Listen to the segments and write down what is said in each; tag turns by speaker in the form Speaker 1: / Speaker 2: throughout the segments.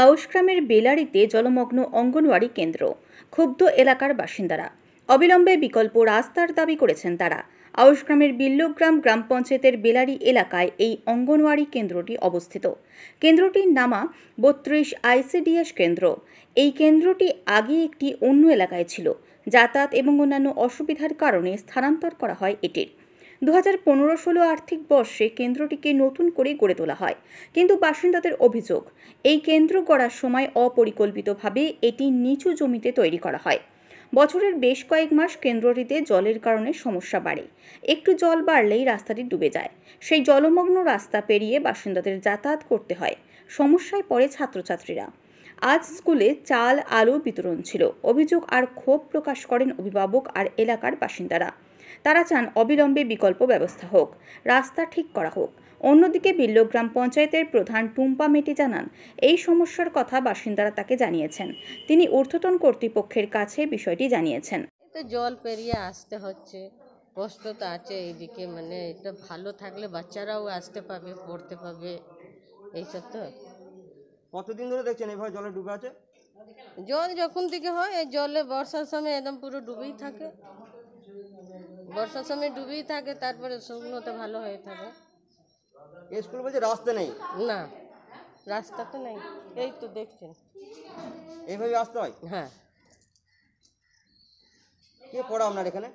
Speaker 1: আউশগ্রামের বেলারিতে জলমগ্ন অঙ্গনওয়াড়ি কেন্দ্র, ক্ষুব্ধ এলাকার বাসিন্দারা। অবিলম্বে বিকল্প রাস্তার দাবি করেছেন তারা। আউশগ্রামের বিল্লগ্রাম গ্রাম পঞ্চায়েতের বেলারি এলাকায় এই অঙ্গনওয়াড়ি কেন্দ্রটি অবস্থিত। কেন্দ্রটির নামা ৩২ আইসিডিএস কেন্দ্র। এই কেন্দ্রটি আগে একটি অন্য এলাকায় ছিল। যাতায়াত এবং অন্যান্য অসুবিধার কারণে স্থানান্তর করা হয় এটির। 2015-16 আর্থিক বর্ষে কেন্দ্রটিকে নতুন করে গড়ে তোলা হয়, কিন্তু বাসিন্দাদের অভিযোগ এই কেন্দ্র গড়ার সময় অপরিকল্পিতভাবে এটি নিচু জমিতে তৈরি করা হয়। বছরের বেশ কয়েক মাস কেন্দ্রটিতে জলের কারণে সমস্যা বাড়ে। একটু জল বাড়লেই রাস্তাটি ডুবে যায়। সেই জলমগ্ন রাস্তা পেরিয়ে বাসিন্দাদের যাতায়াত করতে হয়। সমস্যায় পড়ে ছাত্রছাত্রীরা। আজ স্কুলে চাল আলু বিতরণ ছিল। অভিযোগ আর ক্ষোভ প্রকাশ করেন অভিভাবক আর এলাকার বাসিন্দারা। তারা চান অবিলম্বে বিকল্প ব্যবস্থা হোক, রাস্তা ঠিক করা হোক। অন্যদিকে বিল্লগ্রাম পঞ্চায়েতের প্রধান টুম্পা মেটি জানান, এই সমস্যার কথা বাসিন্দারা তাকে জানিয়েছেন। তিনি ঊর্ধ্বতন কর্তৃপক্ষের কাছে বিষয়টি জানিয়েছেন।
Speaker 2: তো জল পেরিয়ে আসতে হচ্ছে, কষ্ট তো আছে এইদিকে, মানে এটা ভালো থাকলে বাচ্চারাও আসতে পাবে, পড়তে পাবে, এইসব তো।
Speaker 3: কতদিন ধরে দেখছেন এইভাবে জলে ডুবে আছে?
Speaker 2: জল যখন থেকে হয় এই জলে বর্ষার সময় একদম পুরো ডুবেই থাকে, বর্ষার সময় ডুবেই থাকে, তারপরে শুকনোতে ভালো হয়ে থাকে।
Speaker 3: স্কুল বলছে রাস্তা নেই।
Speaker 2: না, রাস্তা তো নেই, এই তো দেখছেন
Speaker 3: এইভাবে আসতে হয়।
Speaker 2: হ্যাঁ।
Speaker 3: কে পড়া আপনার এখানে?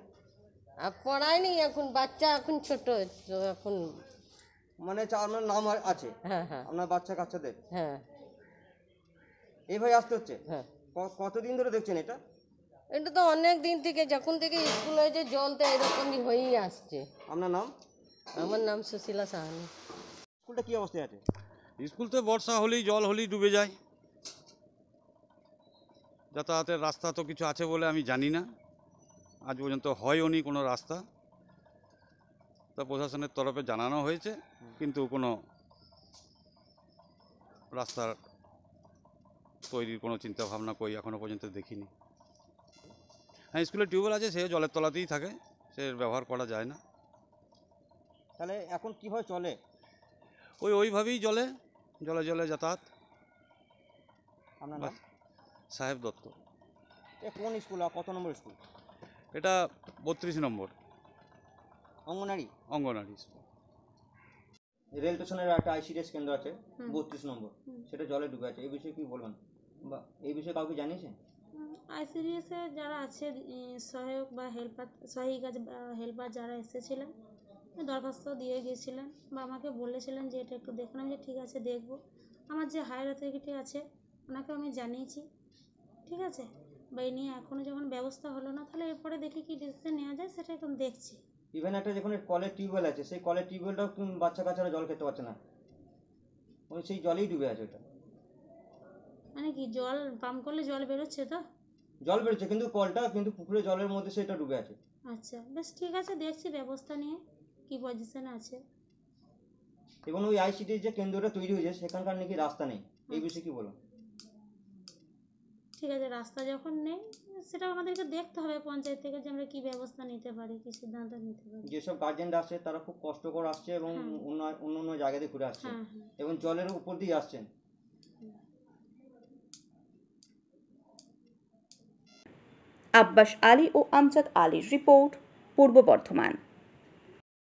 Speaker 2: আর পড়ায়নি, এখন বাচ্চা এখন ছোট, তো এখন
Speaker 3: মানে আপনার নাম আছে?
Speaker 2: হ্যাঁ হ্যাঁ
Speaker 3: আপনার বাচ্চা কাচ্চাদের
Speaker 2: হ্যাঁ
Speaker 3: এইভাবে আসতে হচ্ছে?
Speaker 2: হ্যাঁ।
Speaker 3: কতদিন ধরে দেখছেন এটা?
Speaker 2: এটা তো অনেক দিন থেকে, যখন থেকে স্কুল হয়েছে জল তো এরকমই হয়েই আসছে।
Speaker 3: আপনার নাম?
Speaker 2: আমার নাম সুশীলা সাহানি।
Speaker 3: স্কুলটা কি অবস্থায় আছে?
Speaker 4: স্কুল তো বর্ষা হলেই জল হলেই ডুবে যায়। যাতায়াতের রাস্তা তো কিছু আছে বলে আমি জানি না, আজ পর্যন্ত হয়ওনি কোনো রাস্তা। তা প্রশাসনের তরফে জানানো হয়েছে, কিন্তু কোনো রাস্তার তৈরির কোনো চিন্তা ভাবনা কই এখনো পর্যন্ত দেখিনি। হ্যাঁ, স্কুলে টিউবওয়েল আছে, সে জলের তলাতেই থাকে, সে ব্যবহার করা যায় না।
Speaker 3: তাহলে এখন কিভাবে চলে?
Speaker 4: ওইভাবেই জলে জলে যাতায়াত।
Speaker 3: আপনার নাম?
Speaker 4: সাহেব দত্ত।
Speaker 3: এ কোন স্কুল আর কত নম্বর স্কুল?
Speaker 4: এটা 32 নম্বর
Speaker 3: অঙ্গনারী
Speaker 4: স্কুল।
Speaker 3: রেল স্টেশনের একটা আইসিডিএস কেন্দ্র আছে 32 নম্বর, সেটা জলে ডুবে আছে। এই বিষয়ে কি বলবেন, বা এই বিষয়ে কাউকে জানিয়েছেন?
Speaker 5: আইসিডিএসে যারা আছে সহায়ক বা হেল্পার, সহায়িকা হেল্পার যারা এসেছিলেন, দরখাস্ত দিয়ে গিয়েছিলেন বা আমাকে বলেছিলেন যে এটা একটু দেখুন। আমি যে ঠিক আছে দেখব। আমার যে হায়ার অথরিটি আছে ওনাকে আমি জানিয়েছি, ঠিক আছে। বা এই নিয়ে এখনও যখন ব্যবস্থা হলো না, তাহলে এরপরে দেখি কি ডিসিশন নেওয়া যায়, সেটা এখন দেখছি।
Speaker 3: ইভেন একটা যেখানে কলের টিউবওয়েল আছে, সেই কলের টিউবওয়েলটাও বাচ্চা কাচ্চারা জল খেতে পারছে না, ওই সেই জলেই ডুবে আছে। ওটা
Speaker 5: মানে কি জল পাম্প করলে জল বেরোচ্ছে তো?
Speaker 3: জল বেরোচ্ছে, কিন্তু কলটা কিন্তু পুকুরে জলের মধ্যে সেটা ডুবে আছে।
Speaker 5: আচ্ছা, বেশ ঠিক আছে, দেখছি ব্যবস্থা নিয়ে কি পজিশনে আছে।
Speaker 3: এবং ওই আইসিডির যে কেন্দ্রটা তৈরি হয়েছে সেখানকার নাকি রাস্তা নেই, এই বিষয়ে কি বলুন?
Speaker 5: ঠিক আছে, রাস্তা যখন নেই সেটা আমাদেরকে দেখতে হবে পঞ্চায়েত থেকে, যে আমরা কী ব্যবস্থা নিতে পারি, কী সিদ্ধান্ত নিতে পারি।
Speaker 3: যেসব গার্জেনরা আসছে তারা খুব কষ্ট করে আসছে এবং অন্য জায়গাতে ঘুরে আসছে এবং জলের উপর দিয়ে আসছেন।
Speaker 1: আব্বাস আলী ও আমজাদ আলীর রিপোর্ট, পূর্ব বর্ধমান।